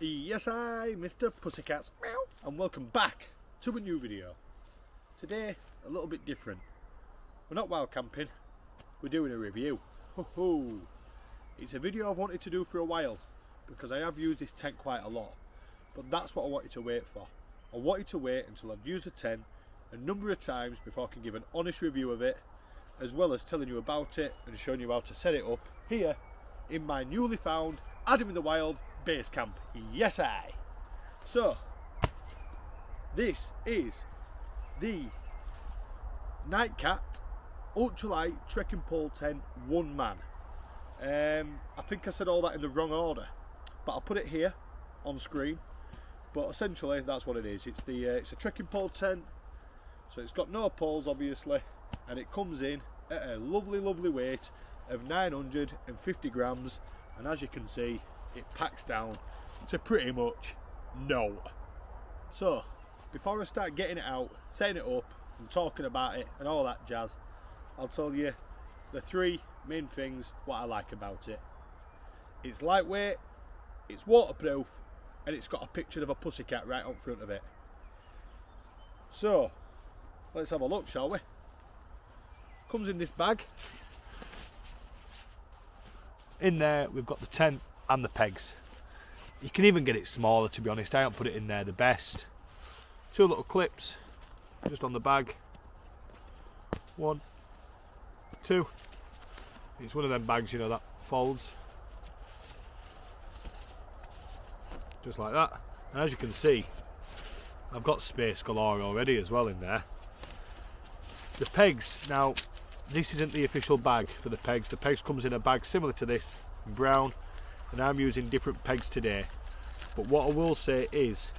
Yes, Mr. Pussycats, meow, and welcome back to a new video. Today, a little bit different. We're not wild camping, we're doing a review. Ho ho! It's a video I've wanted to do for a while because I have used this tent quite a lot, but that's what I wanted to wait for. I wanted to wait until I've used the tent a number of times before I can give an honest review of it, as well as telling you about it and showing you how to set it up here in my newly found Adam in the Wild base camp. Yes, I. So this is the NightCat Ultralight trekking pole tent, one man. I think I said all that in the wrong order, but I'll put it here on screen. But essentially that's what it is. It's a trekking pole tent, so it's got no poles obviously, and it comes in at a lovely weight of 950 grams, and as you can see, it packs down to pretty much no. So before I start getting it out, setting it up and talking about it and all that jazz, I'll tell you the three main things what I like about it. It's lightweight, it's waterproof, and it's got a picture of a pussycat right on front of it. So let's have a look, shall we? Comes in this bag. In there we've got the tent and the pegs. You can even get it smaller, to be honest. I haven't put it in there the best. Two little clips just on the bag. 1, 2. It's one of them bags, you know, that folds just like that. And as you can see, I've got space galore already as well in there. The pegs, now this isn't the official bag for the pegs. The pegs comes in a bag similar to this, in brown, and I'm using different pegs today. But what I will say is,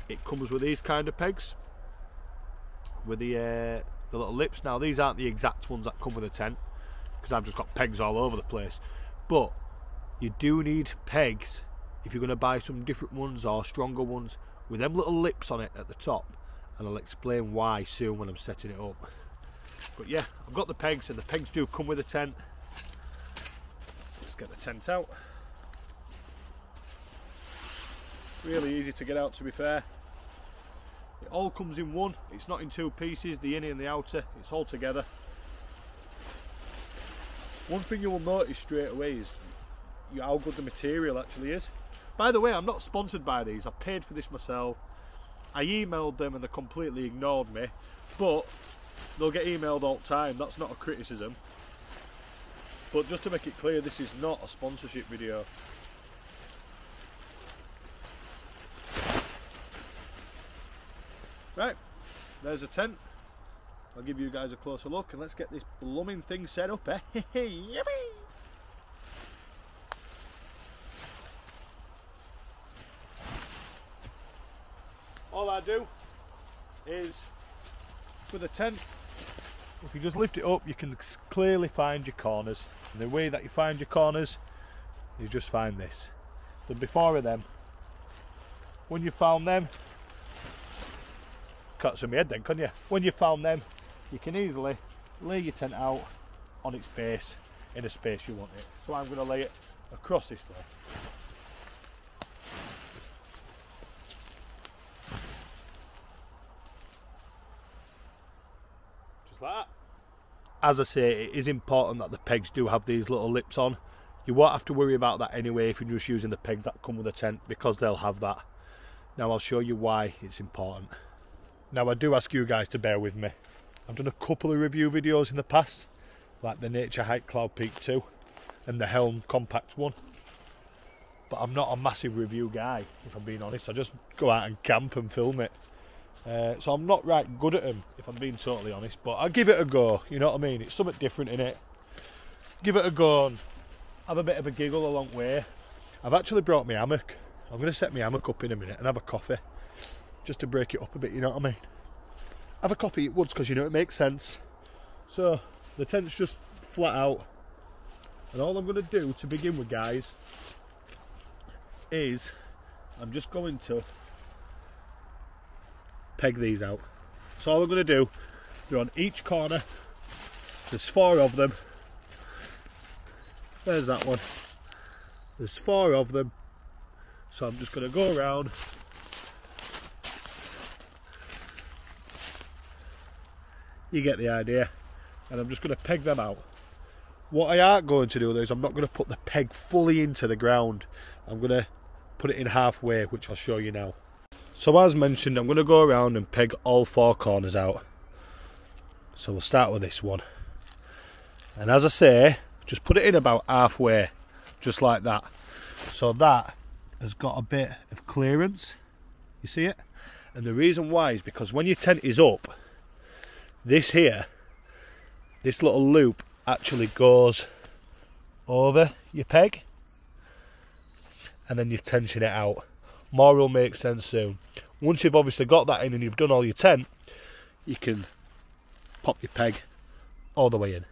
it comes with these kind of pegs with the little lips. Now these aren't the exact ones that come with the tent, because I've just got pegs all over the place, but you do need pegs if you're going to buy some different ones or stronger ones with them little lips on it at the top, and I'll explain why soon when I'm setting it up. But yeah, I've got the pegs, and the pegs do come with the tent. Let's get the tent out. Really easy to get out, to be fair. It all comes in one, it's not in two pieces, the inner and the outer, it's all together. One thing you will notice straight away is how good the material actually is. By the way, I'm not sponsored by these, I paid for this myself. I emailed them and they completely ignored me, but they'll get emailed all the time, that's not a criticism. But just to make it clear, this is not a sponsorship video. Right, there's a tent. I'll give you guys a closer look and let's get this blooming thing set up, eh? Yippee! All I do is, with the tent, if you just lift it up, you can clearly find your corners. And the way that you find your corners is just find this. So before them, when you found them, can't see my head then, can you? When you found them, you can easily lay your tent out on its base in a space you want it. So I'm going to lay it across this way. Just like that. As I say, it is important that the pegs do have these little lips on. You won't have to worry about that anyway if you're just using the pegs that come with the tent, because they'll have that. Now I'll show you why it's important. Now I do ask you guys to bear with me. I've done a couple of review videos in the past, like the Nature Hike Cloud Peak 2 and the Helm Compact 1. But I'm not a massive review guy, if I'm being honest. I just go out and camp and film it. So I'm not right good at them, if I'm being totally honest. But I'll give it a go, you know what I mean? It's something different in it. Give it a go and have a bit of a giggle along the way. I've actually brought my hammock. I'm going to set my hammock up in a minute and have a coffee, just to break it up a bit, you know what I mean? Have a coffee at once, because you know it makes sense. So the tent's just flat out, and all I'm going to do to begin with, guys, is I'm just going to peg these out. So all I'm going to do, they're on each corner, there's 4 of them. There's that one. There's 4 of them. So I'm just going to go around. You get the idea. And I'm just going to peg them out. What I aren't going to do though is I'm not going to put the peg fully into the ground. I'm going to put it in halfway, which I'll show you now. So as mentioned, I'm going to go around and peg all 4 corners out. So we'll start with this one. And as I say, just put it in about halfway, just like that. So that has got a bit of clearance. You see it? And the reason why is because when your tent is up, this here, this little loop actually goes over your peg and then you tension it out. More will make sense soon. Once you've obviously got that in and you've done all your tent, you can pop your peg all the way in.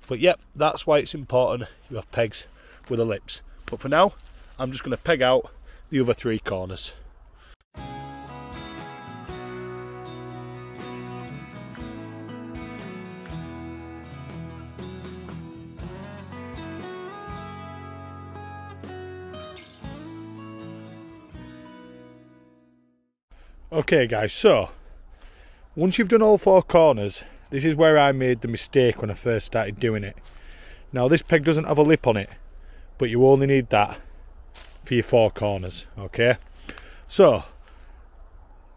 But yep, that's why it's important you have pegs with ellipse. But for now, I'm just going to peg out the other 3 corners. Okay guys, so once you've done all 4 corners, this is where I made the mistake when I first started doing it. Now this peg doesn't have a lip on it, but you only need that for your 4 corners, okay? So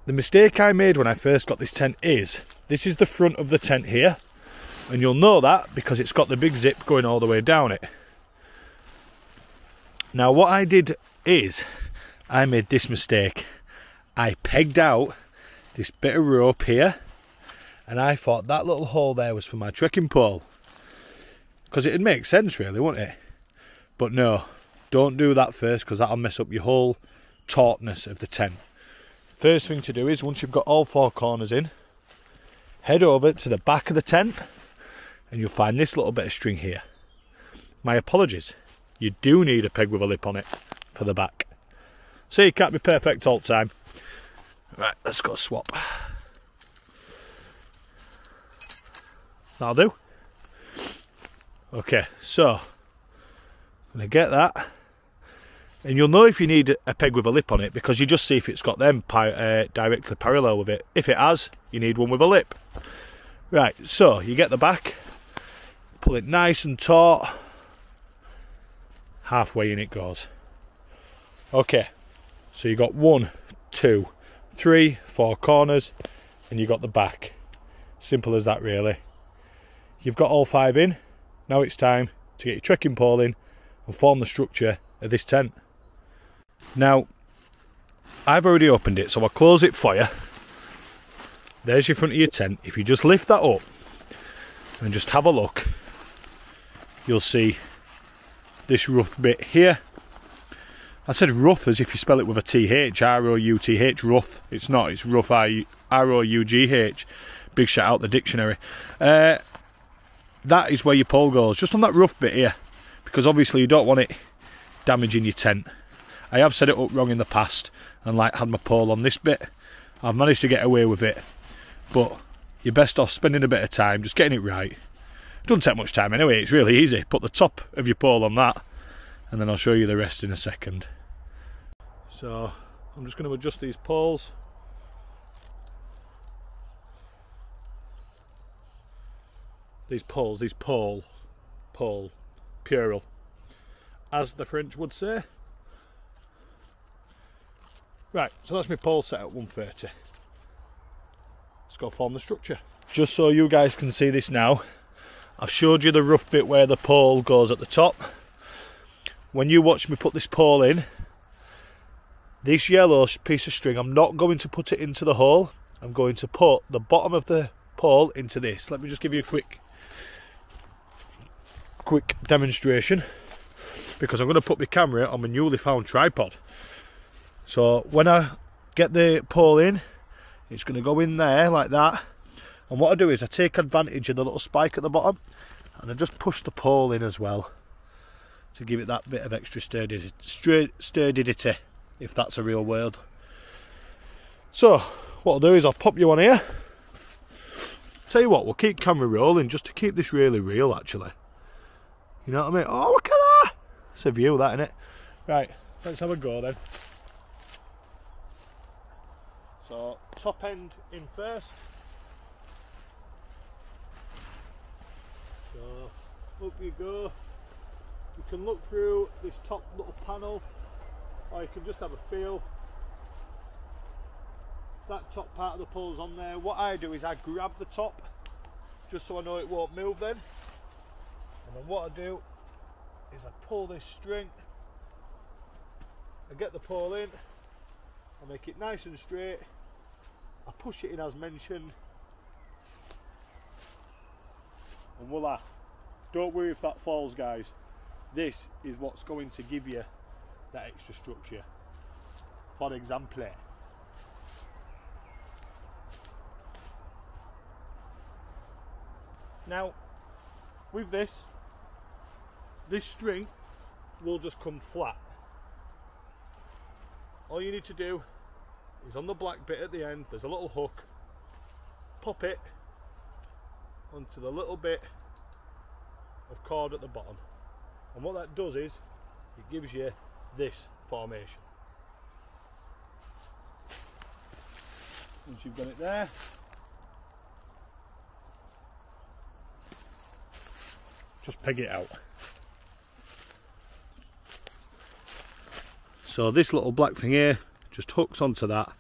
the mistake I made when I first got this tent is, this is the front of the tent here, and you'll know that because it's got the big zip going all the way down it. Now what I did is, I made this mistake. I pegged out this bit of rope here, and I thought that little hole there was for my trekking pole, because it'd make sense really, wouldn't it? But no, don't do that first, because that'll mess up your whole tautness of the tent. First thing to do is, once you've got all 4 corners in, head over to the back of the tent and you'll find this little bit of string here. My apologies, you do need a peg with a lip on it for the back. So you can't be perfect all the time. Right, let's go swap. That'll do. Okay, so I'm going to get that. And you'll know if you need a peg with a lip on it, because you just see if it's got them directly parallel with it. If it has, you need one with a lip. Right, so you get the back, pull it nice and taut, halfway in it goes. Okay, so you got 1, 2, 3, 4 corners, and you got the back. Simple as that really. You've got all 5 in. Now it's time to get your trekking pole in and form the structure of this tent. Now, I've already opened it, so I'll close it for you. There's your front of your tent. If you just lift that up and just have a look, you'll see this rough bit here. I said rough as if you spell it with a TH, R-O-U-T-H, rough. It's not, it's rough, R-O-U-G-H. Big shout out the dictionary. That is where your pole goes, just on that rough bit here, because obviously you don't want it damaging your tent. I have set it up wrong in the past and like had my pole on this bit. I've managed to get away with it, but you're best off spending a bit of time just getting it right. It doesn't take much time anyway, it's really easy. Put the top of your pole on that, and then I'll show you the rest in a second. So I'm just going to adjust these poles. These pole, plural, as the French would say. Right, so that's my pole set at 130. Let's go form the structure. Just so you guys can see this now, I've showed you the rough bit where the pole goes at the top. When you watch me put this pole in, this yellow piece of string, I'm not going to put it into the hole. I'm going to put the bottom of the pole into this. Let me just give you a quick demonstration, because I'm going to put my camera on my newly found tripod. So when I get the pole in, it's going to go in there like that, and what I do is I take advantage of the little spike at the bottom and I just push the pole in as well to give it that bit of extra sturdidity, if that's a real word. So what I'll do is I'll pop you on here. Tell you what, we'll keep camera rolling just to keep this really real actually. You know what I mean? Oh, look at that! It's a view, that, innit? Right, let's have a go then. So top end in first. So up you go. You can look through this top little panel, or you can just have a feel. That top part of the pull's on there. What I do is I grab the top, just so I know it won't move then. And then what I do is I pull this string, I get the pole in, I make it nice and straight, I push it in as mentioned, and voila. Don't worry if that falls, guys. This is what's going to give you that extra structure. For example, now with this string will just come flat. All you need to do is on the black bit at the end, there's a little hook, pop it onto the little bit of cord at the bottom, and what that does is it gives you this formation. Once you've got it there, just peg it out. So this little black thing here just hooks onto that.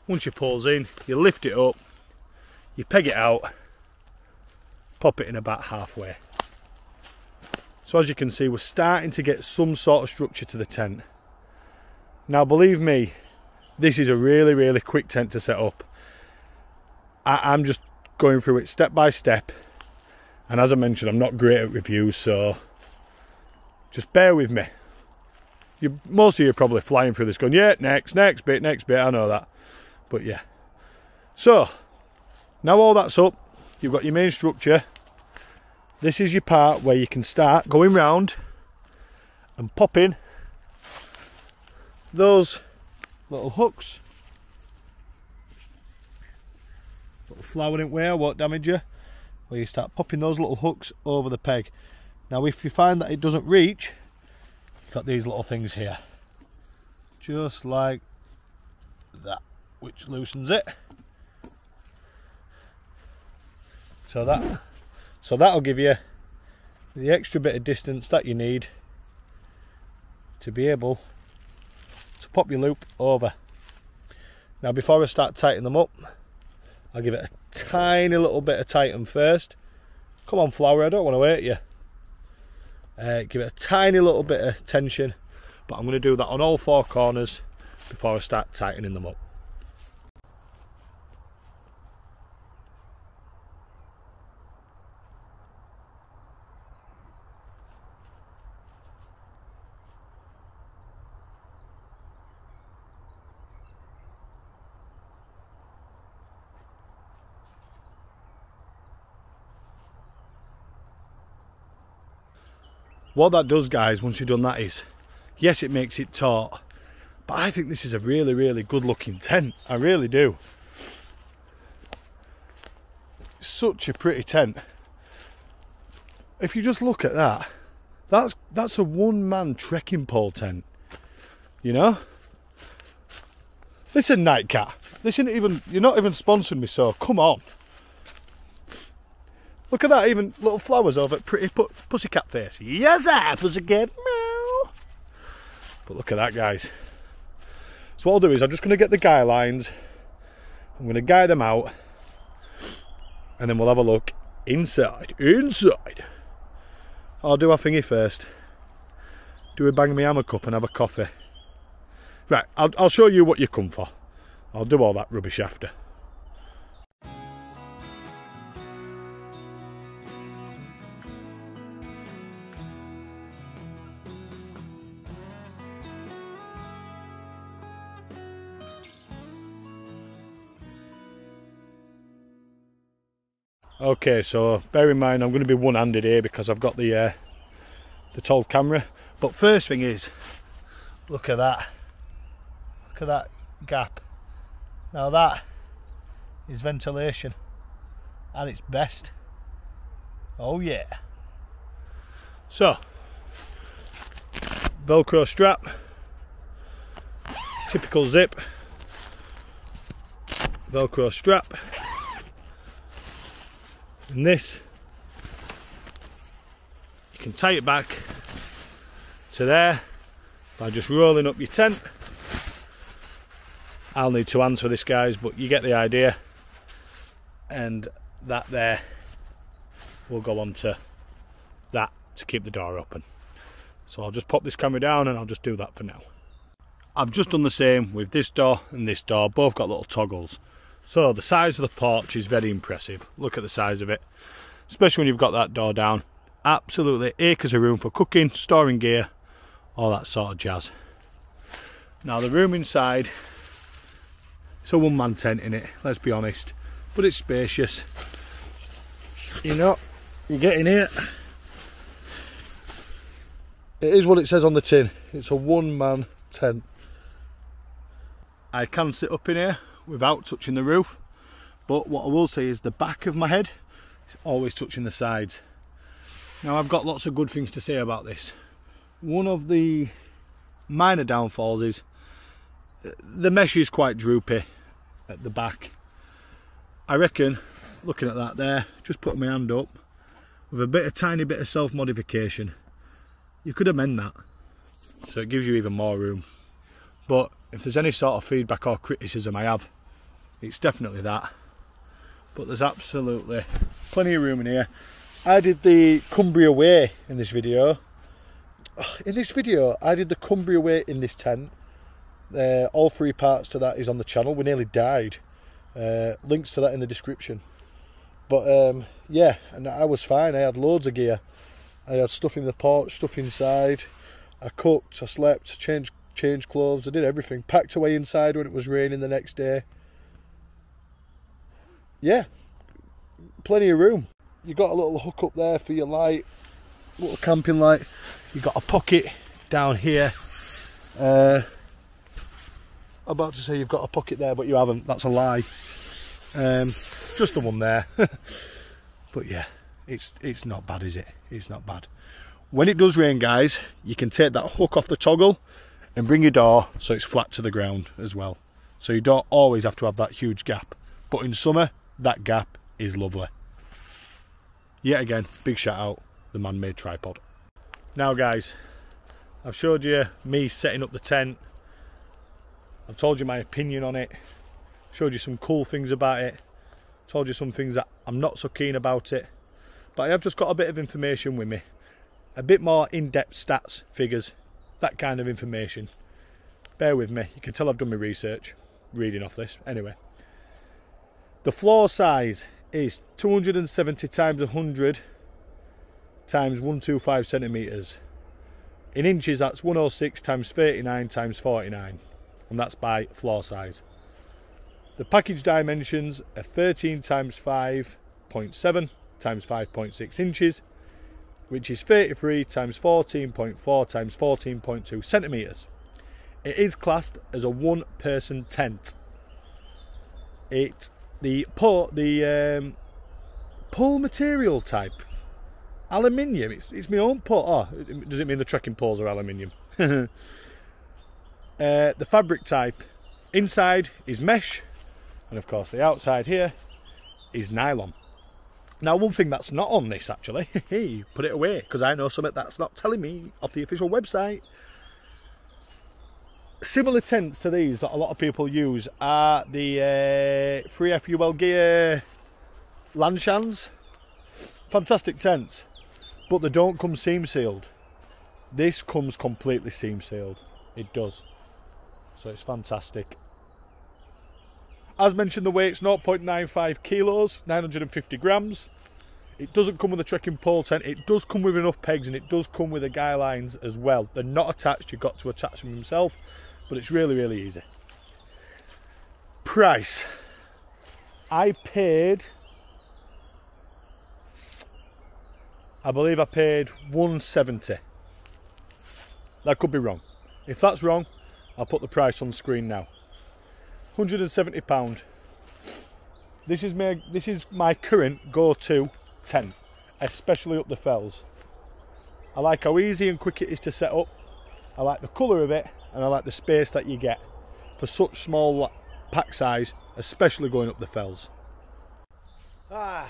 Once you pulls in, you lift it up, you peg it out, pop it in about halfway. So as you can see, we're starting to get some sort of structure to the tent. Now believe me, this is a really quick tent to set up. I'm just going through it step by step, and as I mentioned, I'm not great at reviews, so just bear with me. Most of you are probably flying through this going, yeah, next bit, I know that. But yeah. So, now all that's up, you've got your main structure. This is your part where you can start going round and popping those little hooks. Little flower in where, won't damage you. Where you start popping those little hooks over the peg. Now if you find that it doesn't reach, you've got these little things here. Just like that, which loosens it. So that'll give you the extra bit of distance that you need to be able to pop your loop over. Now before I start tightening them up, I'll give it a tiny little bit of tighten first. Come on flower, I don't want to hurt you. Give it a tiny little bit of tension, but I'm going to do that on all four corners before I start tightening them up. What that does, guys, once you've done that is, yes, it makes it taut, but I think this is a really good looking tent. I really do. It's such a pretty tent. If you just look at that, that's a one-man trekking pole tent, you know? Listen, NightCat, this isn't even, you're not even sponsoring me, so come on. Look at that, even little flowers over at Pretty Pussycat Face. Yes, pussycat, meow. But look at that, guys. So what I'll do is I'm just going to get the guy lines. I'm going to guide them out. And then we'll have a look inside. I'll do our thingy first. Do a bang me hammer cup and have a coffee. Right, I'll show you what you come for. I'll do all that rubbish after. Okay, so bear in mind I'm going to be one-handed here because I've got the tall camera. But first thing is, look at that. Look at that gap. Now that is ventilation at its best. Oh yeah. So, Velcro strap typical zip, Velcro strap, and this, you can tie it back to there by just rolling up your tent. I'll need 2 hands for this, guys, but you get the idea. And that there will go onto that to keep the door open. So I'll just pop this camera down and I'll just do that for now. I've just done the same with this door and this door, both got little toggles. So the size of the porch is very impressive. Look at the size of it, especially when you've got that door down. Absolutely acres of room for cooking, storing gear, all that sort of jazz. Now the room inside, it's a one-man tent in it, let's be honest, but it's spacious. You know, you get in here, it is what it says on the tin, it's a one-man tent. I can sit up in here without touching the roof, but what I will say is the back of my head is always touching the sides. Now I've got lots of good things to say about this. One of the minor downfalls is the mesh is quite droopy at the back. I reckon, looking at that there, just putting my hand up, with a tiny bit of self-modification, you could amend that, so it gives you even more room. But if there's any sort of feedback or criticism I have, it's definitely that. But there's absolutely plenty of room in here. I did the Cumbria Way in this video. In this video, I did the Cumbria Way in this tent. All 3 parts to that is on the channel. We nearly died. Links to that in the description. But yeah, and I was fine. I had loads of gear. I had stuff in the porch, stuff inside. I cooked, I slept, changed clothes. I did everything. Packed away inside when it was raining the next day. Yeah, plenty of room. You got a little hook up there for your light, little camping light. You got a pocket down here. I'm about to say you've got a pocket there, but you haven't. That's a lie. Just the one there. But yeah, it's not bad, is it? It's not bad. When it does rain, guys, you can take that hook off the toggle and bring your door so it's flat to the ground as well. So you don't always have to have that huge gap. But in summer, that gap is lovely. Yet again, big shout out, the man-made tripod. Now guys, I've showed you me setting up the tent. I've told you my opinion on it. Showed you some cool things about it. Told you some things that I'm not so keen about it. But I have just got a bit of information with me. A bit more in-depth stats, figures, that kind of information. Bear with me, you can tell I've done my research, reading off this. Anyway, the floor size is 270 times 100 times 125 centimeters. In inches, that's 106 times 39 times 49, and that's by floor size. The package dimensions are 13 times 5.7 times 5.6 inches, which is 33 times 14.4 times 14.2 centimeters. It is classed as a one-person tent. The pole material type, aluminium. It's my own pole. Oh, does it mean the trekking poles are aluminium? The fabric type, inside is mesh, and of course the outside here is nylon. Now, one thing that's not on this, actually, put it away, because I know something that's not telling me off the official website. Similar tents to these that a lot of people use are the 3FUL gear Lanshans. Fantastic tents, but they don't come seam sealed. This comes completely seam sealed. It does. So it's fantastic. As mentioned, the weight's 0.95 kilos, 950 grams. It doesn't come with a trekking pole tent. It does come with enough pegs, and it does come with the guy lines as well. They're not attached, you've got to attach them yourself, but it's really, really easy. Price. I believe I paid $170. That could be wrong. If that's wrong, I'll put the price on screen now. £170. This is my current go-to tent, especially up the fells. I like how easy and quick it is to set up. I like the colour of it, and I like the space that you get. for such small pack size, especially going up the fells. Well,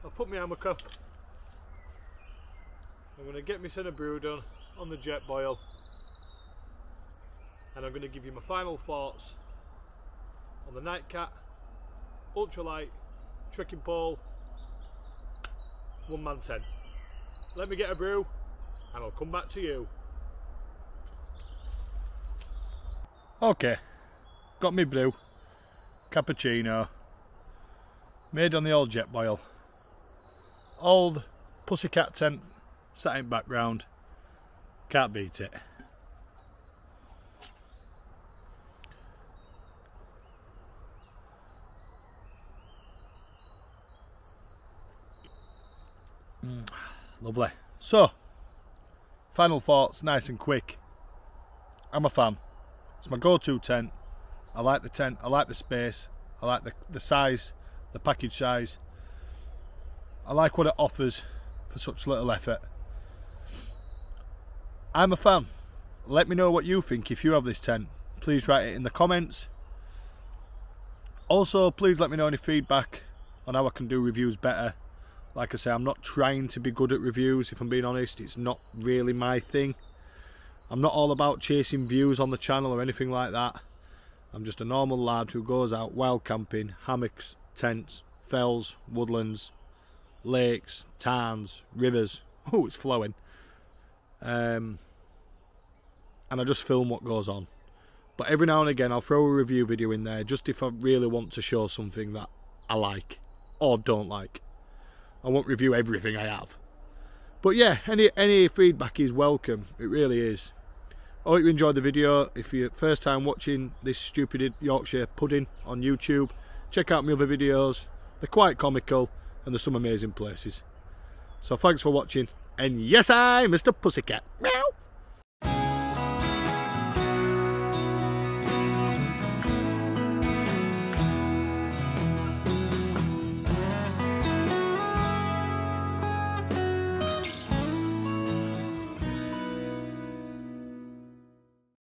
I've put my hammock up. I'm going to get my centre brew done on the jet boil, and I'm going to give you my final thoughts on the NightCat Ultralight trekking pole 1-man tent. Let me get a brew and I'll come back to you. Okay, got me brew, cappuccino, made on the old jet boil. Old pussycat tent sat in background, can't beat it. Lovely. So, final thoughts, nice and quick. I'm a fan. It's my go-to tent. I like the tent, I like the space, I like the size, the package size. I like what it offers for such little effort. I'm a fan. Let me know what you think if you have this tent. Please write it in the comments. Also, please let me know any feedback on how I can do reviews better. Like I say, I'm not trying to be good at reviews, if I'm being honest. It's not really my thing. I'm not all about chasing views on the channel or anything like that. I'm just a normal lad who goes out wild camping, hammocks, tents, fells, woodlands, lakes, tarns, rivers. Oh, it's flowing. And I just film what goes on. But every now and again I'll throw a review video in there, just if I really want to show something that I like or don't like. I won't review everything I have. But yeah, any feedback is welcome. It really is. I hope you enjoyed the video. If you're first time watching this stupid Yorkshire pudding on YouTube, check out my other videos. They're quite comical and there's some amazing places. So thanks for watching, and yes, I'm Mr. Pussycat.